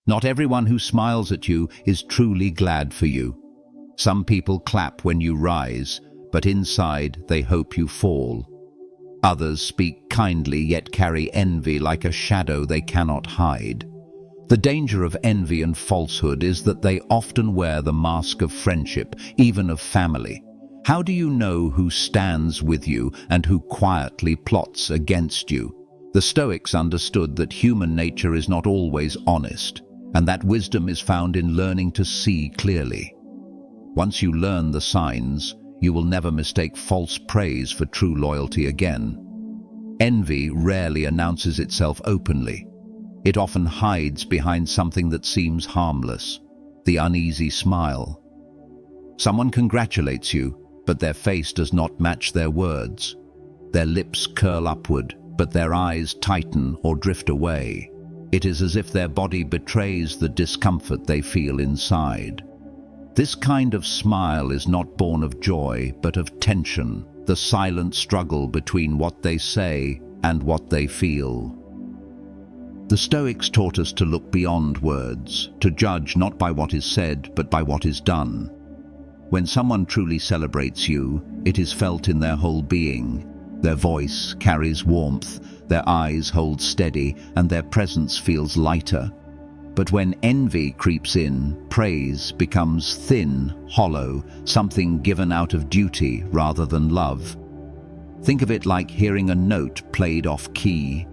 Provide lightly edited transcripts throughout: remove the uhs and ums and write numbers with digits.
Not everyone who smiles at you is truly glad for you. Some people clap when you rise, but inside they hope you fall. Others speak kindly yet carry envy like a shadow they cannot hide. The danger of envy and falsehood is that they often wear the mask of friendship, even of family. How do you know who stands with you and who quietly plots against you? The Stoics understood that human nature is not always honest, and that wisdom is found in learning to see clearly. Once you learn the signs, you will never mistake false praise for true loyalty again. Envy rarely announces itself openly. It often hides behind something that seems harmless, the uneasy smile. Someone congratulates you, but their face does not match their words. Their lips curl upward, but their eyes tighten or drift away. It is as if their body betrays the discomfort they feel inside. This kind of smile is not born of joy, but of tension, the silent struggle between what they say and what they feel. The Stoics taught us to look beyond words, to judge not by what is said, but by what is done. When someone truly celebrates you, it is felt in their whole being. Their voice carries warmth, their eyes hold steady, and their presence feels lighter. But when envy creeps in, praise becomes thin, hollow, something given out of duty rather than love. Think of it like hearing a note played off key.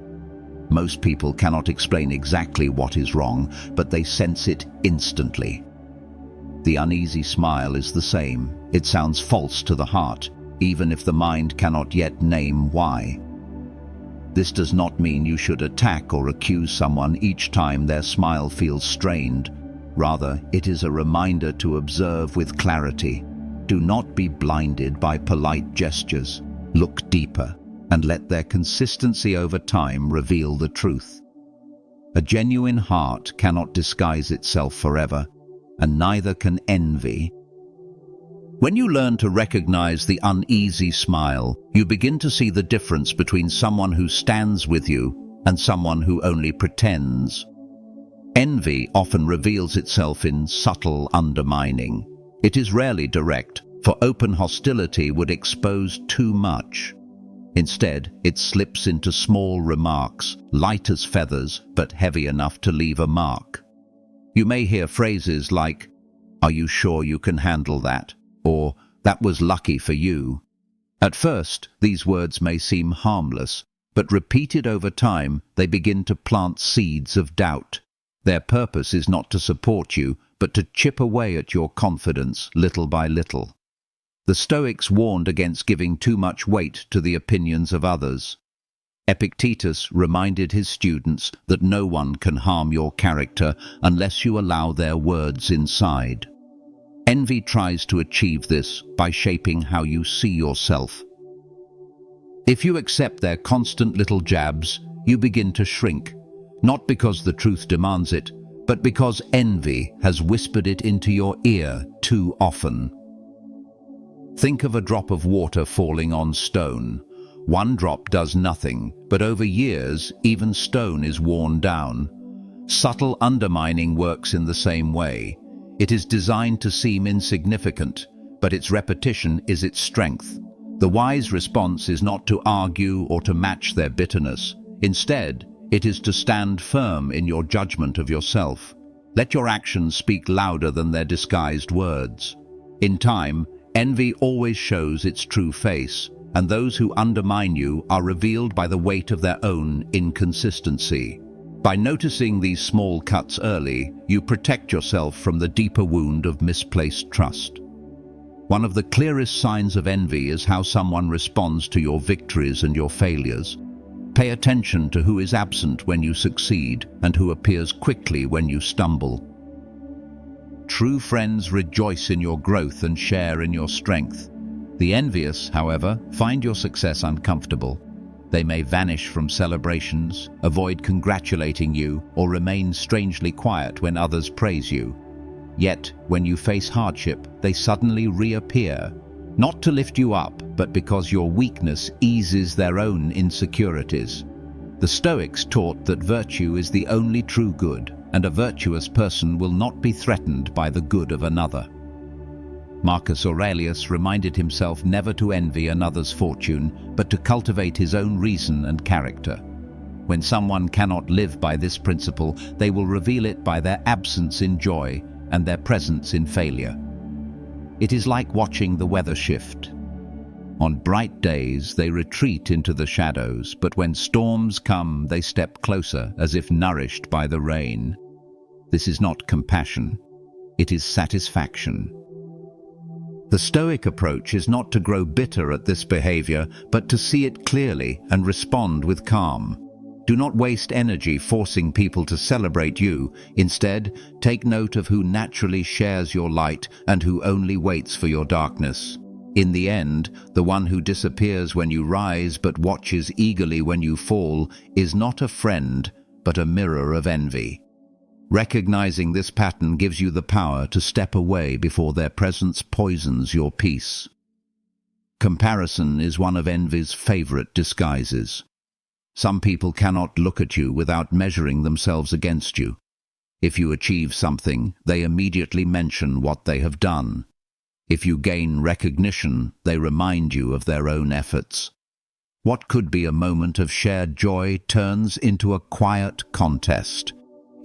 Most people cannot explain exactly what is wrong, but they sense it instantly. The uneasy smile is the same. It sounds false to the heart, even if the mind cannot yet name why. This does not mean you should attack or accuse someone each time their smile feels strained. Rather, it is a reminder to observe with clarity. Do not be blinded by polite gestures. Look deeper, and let their consistency over time reveal the truth. A genuine heart cannot disguise itself forever, and neither can envy. When you learn to recognize the uneasy smile, you begin to see the difference between someone who stands with you and someone who only pretends. Envy often reveals itself in subtle undermining. It is rarely direct, for open hostility would expose too much. Instead, it slips into small remarks, light as feathers, but heavy enough to leave a mark. You may hear phrases like, "Are you sure you can handle that?" or "That was lucky for you." At first, these words may seem harmless, but repeated over time, they begin to plant seeds of doubt. Their purpose is not to support you, but to chip away at your confidence little by little. The Stoics warned against giving too much weight to the opinions of others. Epictetus reminded his students that no one can harm your character unless you allow their words inside. Envy tries to achieve this by shaping how you see yourself. If you accept their constant little jabs, you begin to shrink, not because the truth demands it, but because envy has whispered it into your ear too often. Think of a drop of water falling on stone. One drop does nothing, but over years, even stone is worn down. Subtle undermining works in the same way. It is designed to seem insignificant, but its repetition is its strength. The wise response is not to argue or to match their bitterness. Instead, it is to stand firm in your judgment of yourself. Let your actions speak louder than their disguised words. In time, envy always shows its true face, and those who undermine you are revealed by the weight of their own inconsistency. By noticing these small cuts early, you protect yourself from the deeper wound of misplaced trust. One of the clearest signs of envy is how someone responds to your victories and your failures. Pay attention to who is absent when you succeed and who appears quickly when you stumble. True friends rejoice in your growth and share in your strength. The envious, however, find your success uncomfortable. They may vanish from celebrations, avoid congratulating you, or remain strangely quiet when others praise you. Yet, when you face hardship, they suddenly reappear, not to lift you up, but because your weakness eases their own insecurities. The Stoics taught that virtue is the only true good, and a virtuous person will not be threatened by the good of another. Marcus Aurelius reminded himself never to envy another's fortune, but to cultivate his own reason and character. When someone cannot live by this principle, they will reveal it by their absence in joy and their presence in failure. It is like watching the weather shift. On bright days, they retreat into the shadows, but when storms come, they step closer as if nourished by the rain. This is not compassion, it is satisfaction. The Stoic approach is not to grow bitter at this behavior, but to see it clearly and respond with calm. Do not waste energy forcing people to celebrate you. Instead, take note of who naturally shares your light and who only waits for your darkness. In the end, the one who disappears when you rise but watches eagerly when you fall is not a friend, but a mirror of envy. Recognizing this pattern gives you the power to step away before their presence poisons your peace. Comparison is one of envy's favorite disguises. Some people cannot look at you without measuring themselves against you. If you achieve something, they immediately mention what they have done. If you gain recognition, they remind you of their own efforts. What could be a moment of shared joy turns into a quiet contest.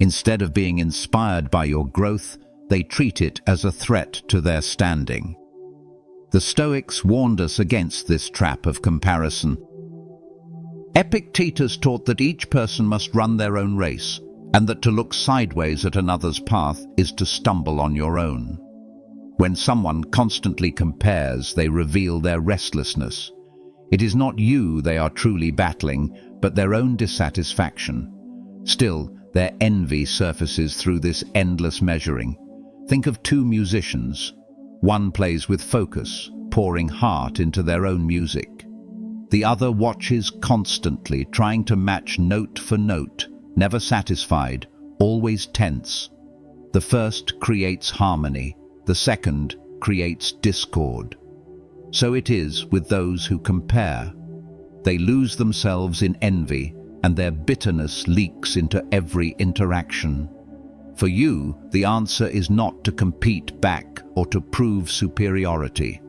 Instead of being inspired by your growth, they treat it as a threat to their standing. The Stoics warned us against this trap of comparison. Epictetus taught that each person must run their own race, and that to look sideways at another's path is to stumble on your own. When someone constantly compares, they reveal their restlessness. It is not you they are truly battling, but their own dissatisfaction. Still, their envy surfaces through this endless measuring. Think of two musicians. One plays with focus, pouring heart into their own music. The other watches constantly, trying to match note for note, never satisfied, always tense. The first creates harmony, the second creates discord. So it is with those who compare. They lose themselves in envy, and their bitterness leaks into every interaction. For you, the answer is not to compete back or to prove superiority.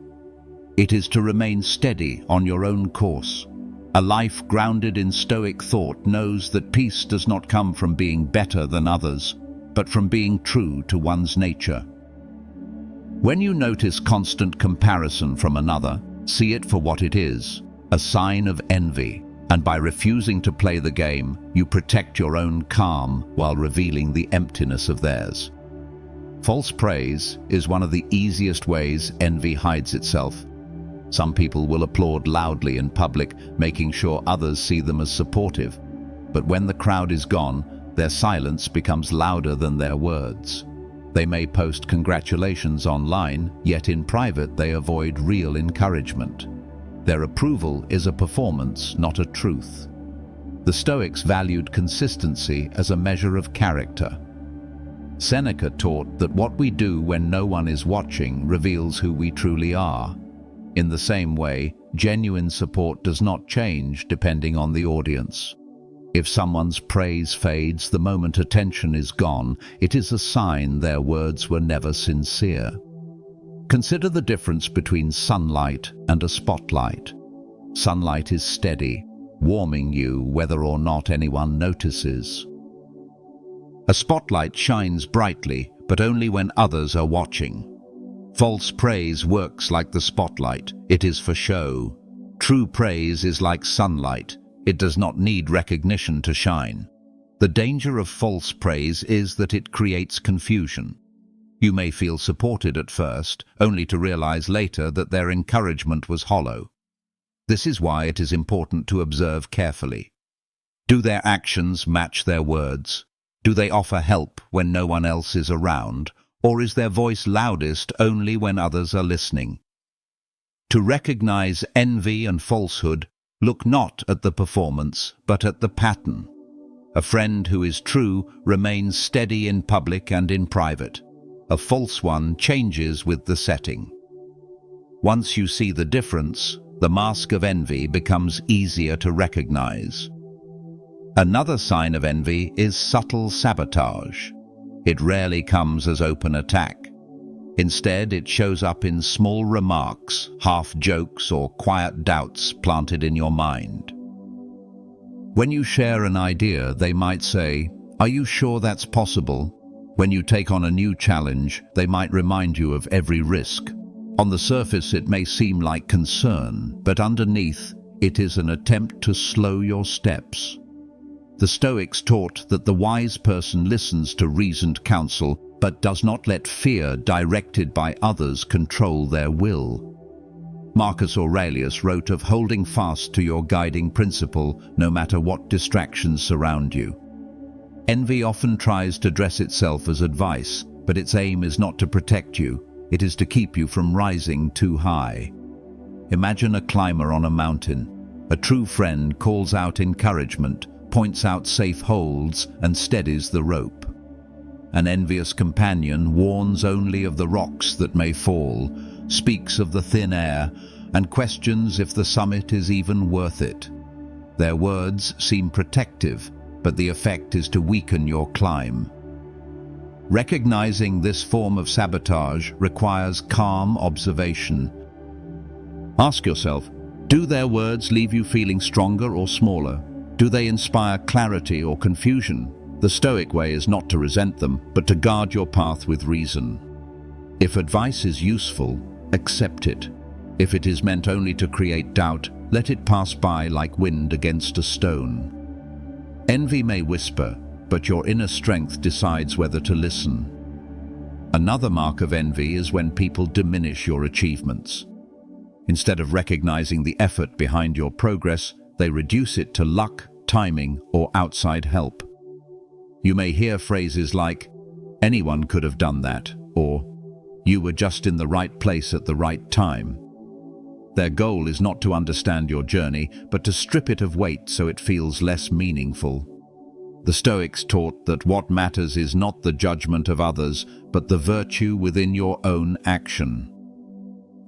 It is to remain steady on your own course. A life grounded in Stoic thought knows that peace does not come from being better than others, but from being true to one's nature. When you notice constant comparison from another, see it for what it is, a sign of envy, and by refusing to play the game, you protect your own calm while revealing the emptiness of theirs. False praise is one of the easiest ways envy hides itself. Some people will applaud loudly in public, making sure others see them as supportive. But when the crowd is gone, their silence becomes louder than their words. They may post congratulations online, yet in private they avoid real encouragement. Their approval is a performance, not a truth. The Stoics valued consistency as a measure of character. Seneca taught that what we do when no one is watching reveals who we truly are. In the same way, genuine support does not change depending on the audience. If someone's praise fades the moment attention is gone, it is a sign their words were never sincere. Consider the difference between sunlight and a spotlight. Sunlight is steady, warming you whether or not anyone notices. A spotlight shines brightly, but only when others are watching. False praise works like the spotlight. It is for show. True praise is like sunlight. It does not need recognition to shine. The danger of false praise is that it creates confusion. You may feel supported at first, only to realize later that their encouragement was hollow. This is why it is important to observe carefully. Do their actions match their words? Do they offer help when no one else is around? Or is their voice loudest only when others are listening? To recognize envy and falsehood, look not at the performance, but at the pattern. A friend who is true remains steady in public and in private. A false one changes with the setting. Once you see the difference, the mask of envy becomes easier to recognize. Another sign of envy is subtle sabotage. It rarely comes as open attack. Instead, it shows up in small remarks, half jokes or quiet doubts planted in your mind. When you share an idea, they might say, "Are you sure that's possible?" When you take on a new challenge, they might remind you of every risk. On the surface, it may seem like concern, but underneath, it is an attempt to slow your steps. The Stoics taught that the wise person listens to reasoned counsel, but does not let fear directed by others control their will. Marcus Aurelius wrote of holding fast to your guiding principle, no matter what distractions surround you. Envy often tries to dress itself as advice, but its aim is not to protect you, it is to keep you from rising too high. Imagine a climber on a mountain. A true friend calls out encouragement, points out safe holds, and steadies the rope. An envious companion warns only of the rocks that may fall, speaks of the thin air, and questions if the summit is even worth it. Their words seem protective, but the effect is to weaken your climb. Recognizing this form of sabotage requires calm observation. Ask yourself, do their words leave you feeling stronger or smaller? Do they inspire clarity or confusion? The Stoic way is not to resent them, but to guard your path with reason. If advice is useful, accept it. If it is meant only to create doubt, let it pass by like wind against a stone. Envy may whisper, but your inner strength decides whether to listen. Another mark of envy is when people diminish your achievements. Instead of recognizing the effort behind your progress, they reduce it to luck, timing, or outside help. You may hear phrases like, "Anyone could have done that," or "You were just in the right place at the right time." Their goal is not to understand your journey, but to strip it of weight so it feels less meaningful. The Stoics taught that what matters is not the judgment of others, but the virtue within your own action.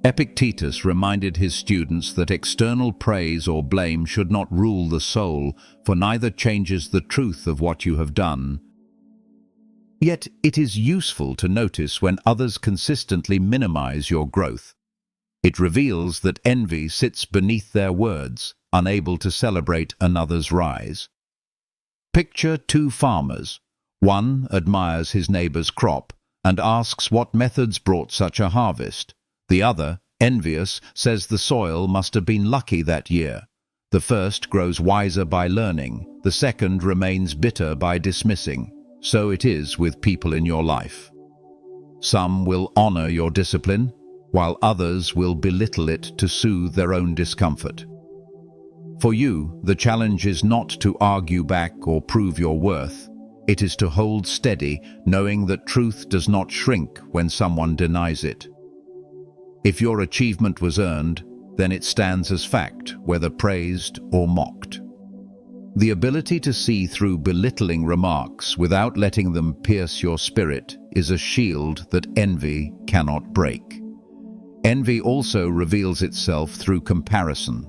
Epictetus reminded his students that external praise or blame should not rule the soul, for neither changes the truth of what you have done. Yet it is useful to notice when others consistently minimize your growth. It reveals that envy sits beneath their words, unable to celebrate another's rise. Picture two farmers. One admires his neighbor's crop and asks what methods brought such a harvest. The other, envious, says the soil must have been lucky that year. The first grows wiser by learning, the second remains bitter by dismissing. So it is with people in your life. Some will honor your discipline, while others will belittle it to soothe their own discomfort. For you, the challenge is not to argue back or prove your worth. It is to hold steady, knowing that truth does not shrink when someone denies it. If your achievement was earned, then it stands as fact, whether praised or mocked. The ability to see through belittling remarks without letting them pierce your spirit is a shield that envy cannot break. Envy also reveals itself through comparison.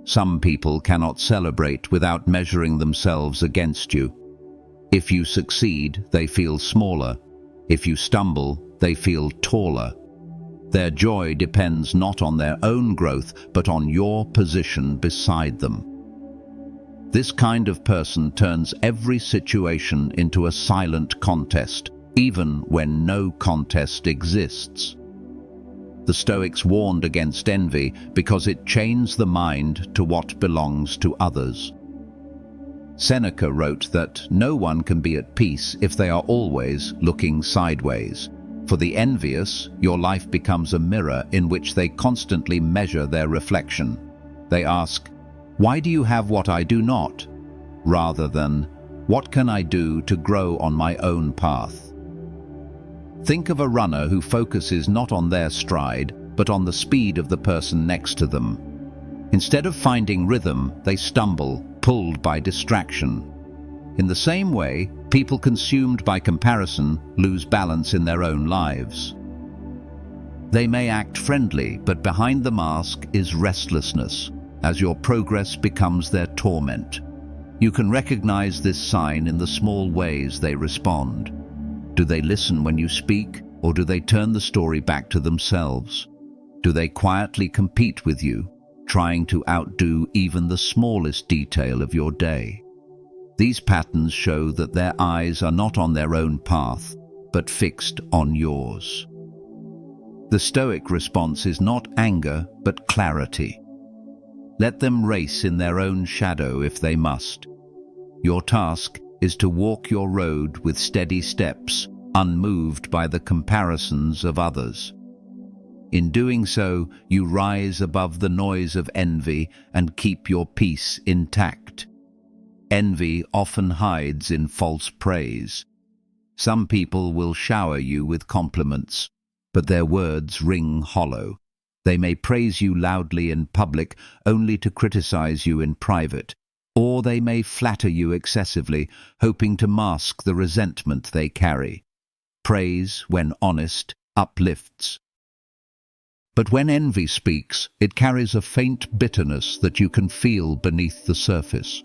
Some people cannot celebrate without measuring themselves against you. If you succeed, they feel smaller. If you stumble, they feel taller. Their joy depends not on their own growth, but on your position beside them. This kind of person turns every situation into a silent contest, even when no contest exists. The Stoics warned against envy because it chains the mind to what belongs to others. Seneca wrote that no one can be at peace if they are always looking sideways. For the envious, your life becomes a mirror in which they constantly measure their reflection. They ask, "Why do you have what I do not?" rather than, "What can I do to grow on my own path?" Think of a runner who focuses not on their stride, but on the speed of the person next to them. Instead of finding rhythm, they stumble, pulled by distraction. In the same way, people consumed by comparison lose balance in their own lives. They may act friendly, but behind the mask is restlessness, as your progress becomes their torment. You can recognize this sign in the small ways they respond. Do they listen when you speak, or do they turn the story back to themselves? Do they quietly compete with you, trying to outdo even the smallest detail of your day? These patterns show that their eyes are not on their own path, but fixed on yours. The Stoic response is not anger, but clarity. Let them race in their own shadow if they must. Your task is to walk your road with steady steps, unmoved by the comparisons of others. In doing so, you rise above the noise of envy and keep your peace intact. Envy often hides in false praise. Some people will shower you with compliments, but their words ring hollow. They may praise you loudly in public, only to criticize you in private, or they may flatter you excessively, hoping to mask the resentment they carry. Praise, when honest, uplifts. But when envy speaks, it carries a faint bitterness that you can feel beneath the surface.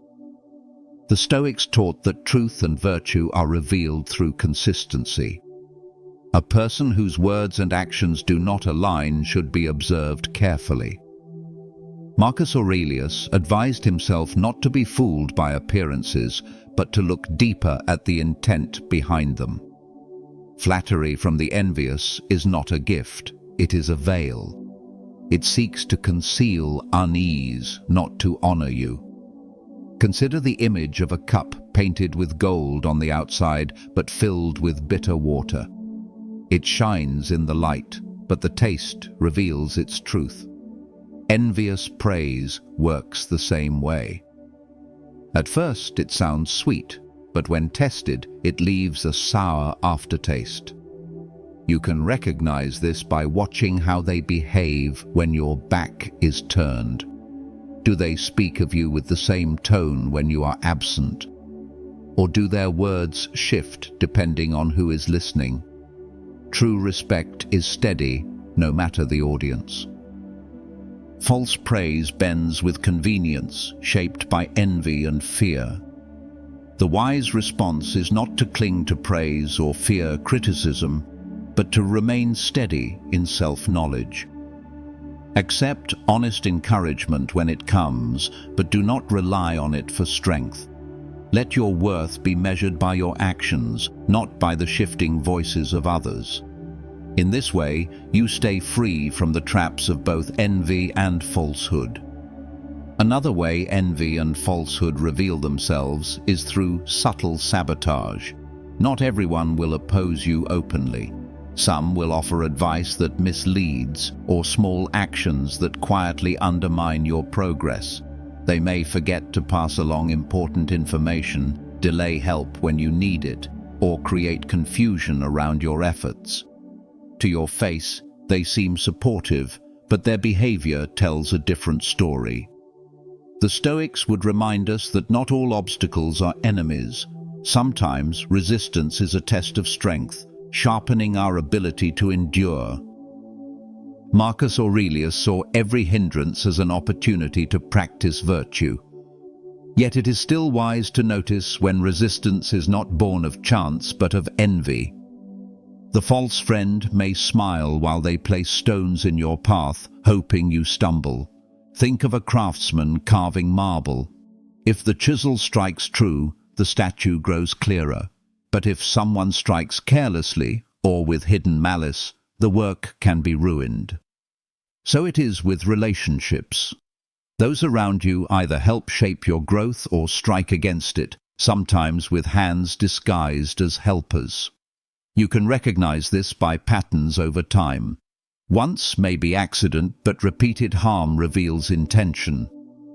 The Stoics taught that truth and virtue are revealed through consistency. A person whose words and actions do not align should be observed carefully. Marcus Aurelius advised himself not to be fooled by appearances, but to look deeper at the intent behind them. Flattery from the envious is not a gift, it is a veil. It seeks to conceal unease, not to honor you. Consider the image of a cup painted with gold on the outside, but filled with bitter water. It shines in the light, but the taste reveals its truth. Envious praise works the same way. At first it sounds sweet, but when tested, it leaves a sour aftertaste. You can recognize this by watching how they behave when your back is turned. Do they speak of you with the same tone when you are absent? Or do their words shift depending on who is listening? True respect is steady, no matter the audience. False praise bends with convenience, shaped by envy and fear. The wise response is not to cling to praise or fear criticism, but to remain steady in self-knowledge. Accept honest encouragement when it comes, but do not rely on it for strength. Let your worth be measured by your actions, not by the shifting voices of others. In this way, you stay free from the traps of both envy and falsehood. Another way envy and falsehood reveal themselves is through subtle sabotage. Not everyone will oppose you openly. Some will offer advice that misleads, or small actions that quietly undermine your progress. They may forget to pass along important information, delay help when you need it, or create confusion around your efforts. To your face, they seem supportive, but their behavior tells a different story. The Stoics would remind us that not all obstacles are enemies. Sometimes resistance is a test of strength, sharpening our ability to endure. Marcus Aurelius saw every hindrance as an opportunity to practice virtue. Yet it is still wise to notice when resistance is not born of chance but of envy. The false friend may smile while they place stones in your path, hoping you stumble. Think of a craftsman carving marble. If the chisel strikes true, the statue grows clearer. But if someone strikes carelessly or with hidden malice, the work can be ruined. So it is with relationships. Those around you either help shape your growth or strike against it, sometimes with hands disguised as helpers. You can recognize this by patterns over time. Once may be accident, but repeated harm reveals intention.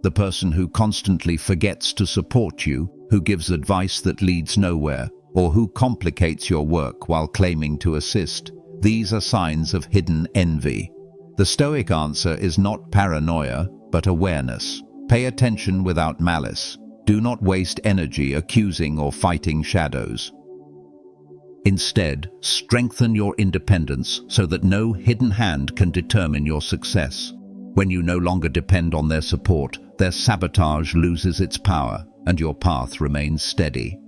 The person who constantly forgets to support you, who gives advice that leads nowhere, or who complicates your work while claiming to assist. These are signs of hidden envy. The Stoic answer is not paranoia, but awareness. Pay attention without malice. Do not waste energy accusing or fighting shadows. Instead, strengthen your independence so that no hidden hand can determine your success. When you no longer depend on their support, their sabotage loses its power and your path remains steady.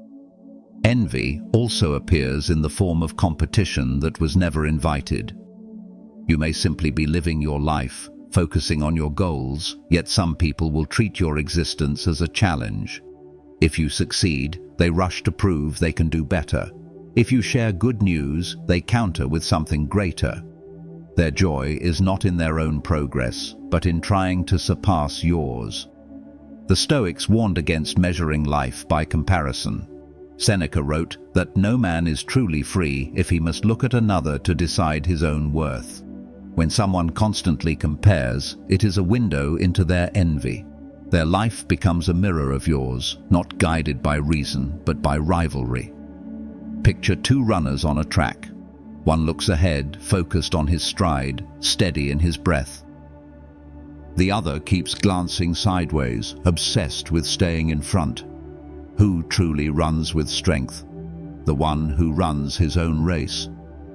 Envy also appears in the form of competition that was never invited. You may simply be living your life, focusing on your goals, yet some people will treat your existence as a challenge. If you succeed, they rush to prove they can do better. If you share good news, they counter with something greater. Their joy is not in their own progress, but in trying to surpass yours. The Stoics warned against measuring life by comparison. Seneca wrote that no man is truly free if he must look at another to decide his own worth. When someone constantly compares, it is a window into their envy. Their life becomes a mirror of yours, not guided by reason, but by rivalry. Picture two runners on a track. One looks ahead, focused on his stride, steady in his breath. The other keeps glancing sideways, obsessed with staying in front. Who truly runs with strength? The one who runs his own race.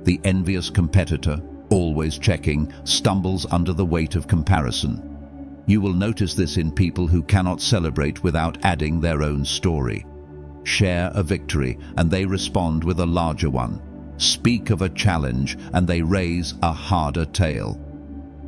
The envious competitor, always checking, stumbles under the weight of comparison. You will notice this in people who cannot celebrate without adding their own story. Share a victory, and they respond with a larger one. Speak of a challenge, and they raise a harder tale.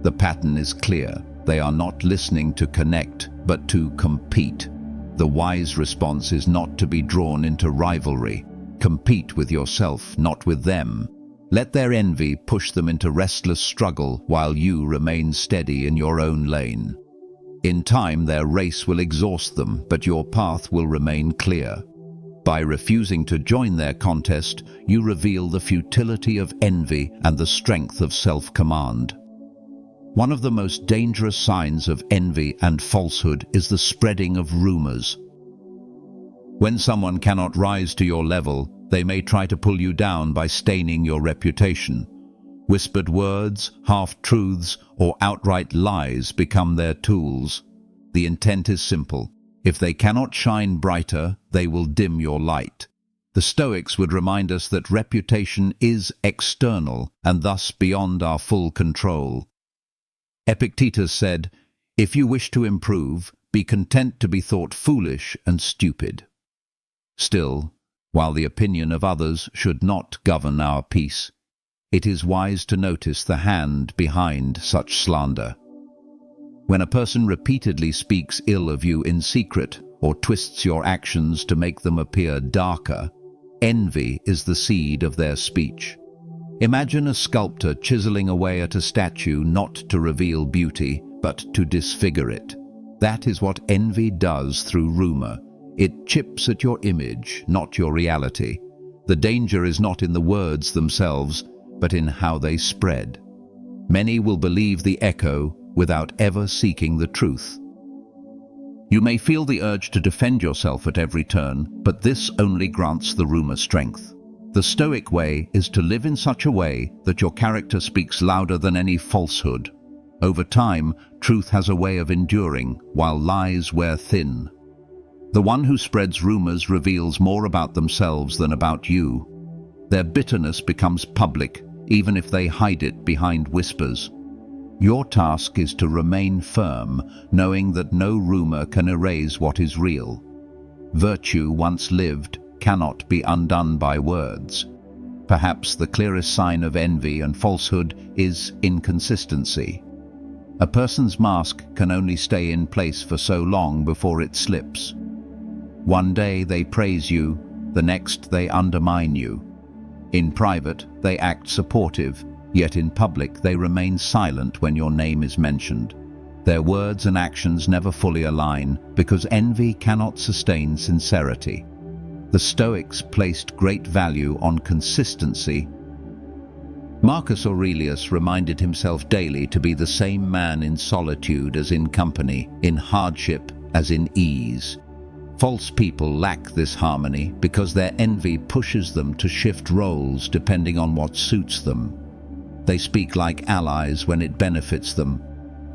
The pattern is clear. They are not listening to connect, but to compete. The wise response is not to be drawn into rivalry. Compete with yourself, not with them. Let their envy push them into restless struggle while you remain steady in your own lane. In time, their race will exhaust them, but your path will remain clear. By refusing to join their contest, you reveal the futility of envy and the strength of self-command. One of the most dangerous signs of envy and falsehood is the spreading of rumors. When someone cannot rise to your level, they may try to pull you down by staining your reputation. Whispered words, half-truths, or outright lies become their tools. The intent is simple. If they cannot shine brighter, they will dim your light. The Stoics would remind us that reputation is external and thus beyond our full control. Epictetus said, "If you wish to improve, be content to be thought foolish and stupid." Still, while the opinion of others should not govern our peace, it is wise to notice the hand behind such slander. When a person repeatedly speaks ill of you in secret or twists your actions to make them appear darker, envy is the seed of their speech. Imagine a sculptor chiseling away at a statue not to reveal beauty, but to disfigure it. That is what envy does through rumor. It chips at your image, not your reality. The danger is not in the words themselves, but in how they spread. Many will believe the echo without ever seeking the truth. You may feel the urge to defend yourself at every turn, but this only grants the rumor strength. The Stoic way is to live in such a way that your character speaks louder than any falsehood. Over time, truth has a way of enduring, while lies wear thin. The one who spreads rumors reveals more about themselves than about you. Their bitterness becomes public, even if they hide it behind whispers. Your task is to remain firm, knowing that no rumor can erase what is real. Virtue once lived cannot be undone by words. Perhaps the clearest sign of envy and falsehood is inconsistency. A person's mask can only stay in place for so long before it slips. One day they praise you, the next they undermine you. In private, they act supportive, yet in public they remain silent when your name is mentioned. Their words and actions never fully align because envy cannot sustain sincerity. The Stoics placed great value on consistency. Marcus Aurelius reminded himself daily to be the same man in solitude as in company, in hardship as in ease. False people lack this harmony because their envy pushes them to shift roles depending on what suits them. They speak like allies when it benefits them,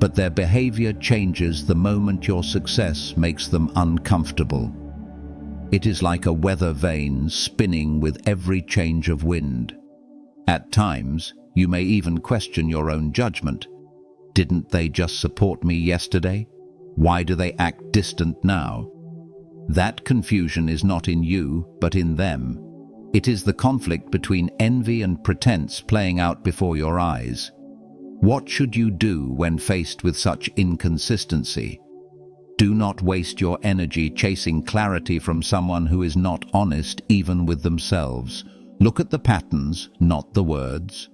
but their behavior changes the moment your success makes them uncomfortable. It is like a weather vane spinning with every change of wind. At times, you may even question your own judgment. Didn't they just support me yesterday? Why do they act distant now? That confusion is not in you, but in them. It is the conflict between envy and pretense playing out before your eyes. What should you do when faced with such inconsistency? Do not waste your energy chasing clarity from someone who is not honest even with themselves. Look at the patterns, not the words.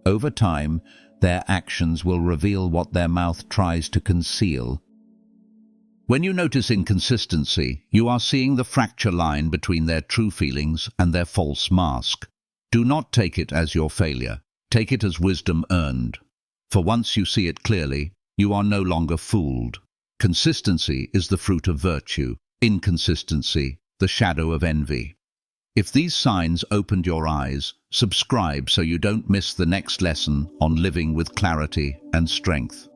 Over time, their actions will reveal what their mouth tries to conceal. When you notice inconsistency, you are seeing the fracture line between their true feelings and their false mask. Do not take it as your failure. Take it as wisdom earned. For once you see it clearly, you are no longer fooled. Consistency is the fruit of virtue. Inconsistency, the shadow of envy. If these signs opened your eyes, subscribe so you don't miss the next lesson on living with clarity and strength.